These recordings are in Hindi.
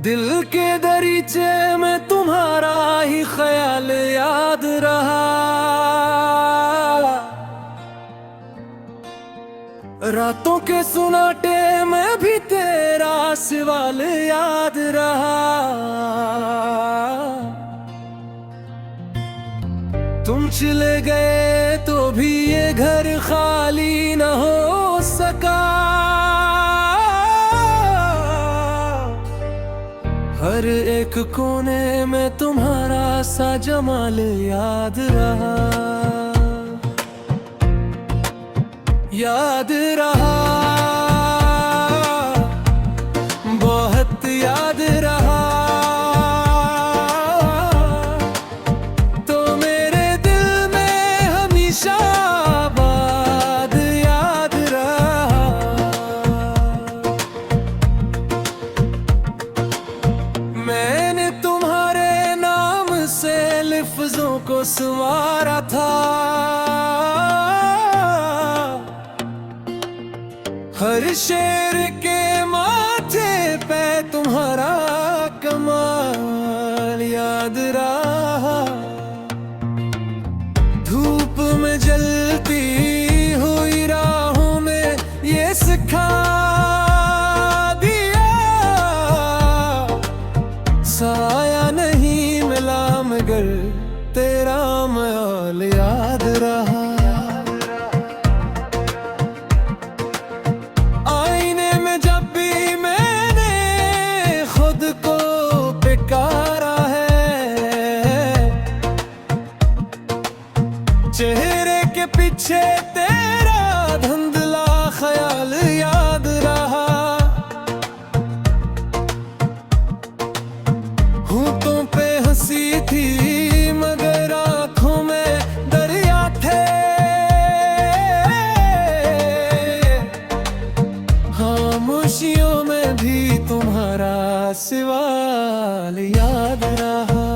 दिल के दरीचे में तुम्हारा ही ख्याल याद रहा। रातों के सुनाटे में भी तेरा सवाल याद रहा। तुम चले गए तो भी ये घर खाली न हो सका। हर एक कोने में तुम्हारा सा जमाल याद रहा। याद रहा, बहुत याद रहा। तो मेरे दिल में हमेशा आबाद याद रहा। मैंने तुम्हारे नाम से लफ्जों को संवारा था। हर शेर के माथे पे तुम्हारा कमाल याद रहा। धूप में जलती हुई राहों में ये सिखा दिया। साया नहीं मिला मगर तेरा ख्याल याद रहा। चेहरे के पीछे तेरा धुंधला ख्याल याद रहा। होठों पे हंसी थी मगर आंखों में दरिया थे। खामोशियों में भी तुम्हारा सवाल याद रहा।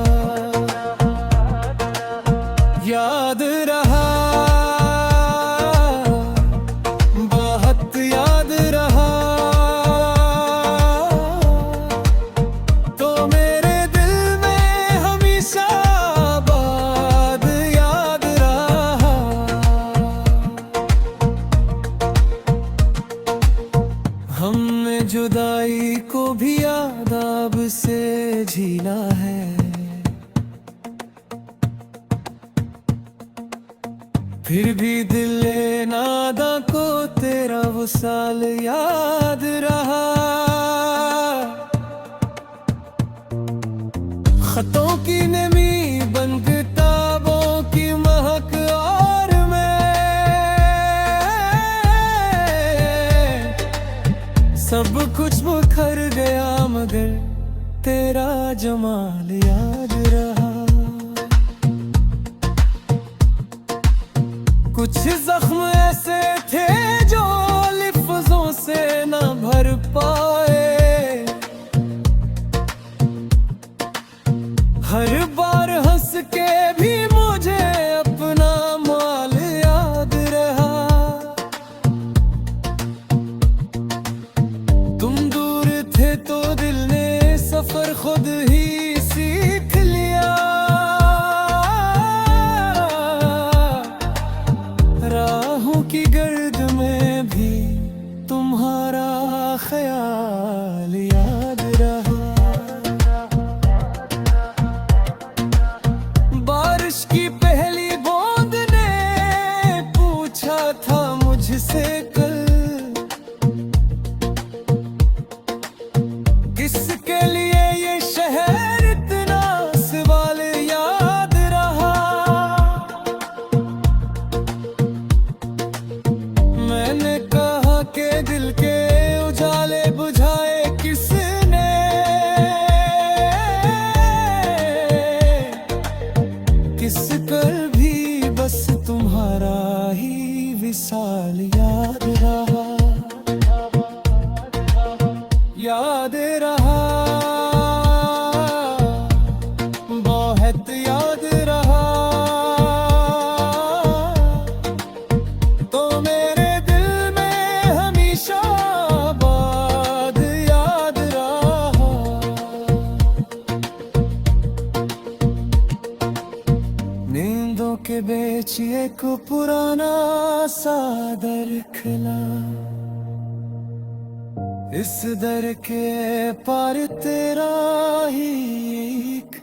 याद रहा, बहुत याद रहा। तो मेरे दिल में हमेशा आबाद याद रहा। हमने जुदाई को भी आदाब से झीला है। फिर भी दिल नादा को तेरा वसाल याद रहा। खतों की नमी बन किताबों की महक और मैं सब कुछ मुखर गया मगर तेरा जमाल याद रहा। कुछ जख्म ऐसे थे जो लफ्जों से न भर पाए। हर बार हंस के भी मुझे अपना माल याद रहा। तुम दूर थे तो दिल ने सफर खुद ही सीख लिया। राहों की गर्द में भी तुम्हारा ख्याल याद रहा। बारिश की पहली बूंद ने पूछा था मुझसे कल, किसके लिए ये शहर इतना सवाल याद रहा। मैंने कहा कि दिल के उजाले बुझाए किसने। किस कर भी बस तुम्हारा ही विशाल याद रहा। याद रहा, बहुत याद रहा। तो मेरे दिल में हमेशा आबाद याद रहा। के बेच एक पुराना सा दर खिला। इस दर के पार तेरा ही एक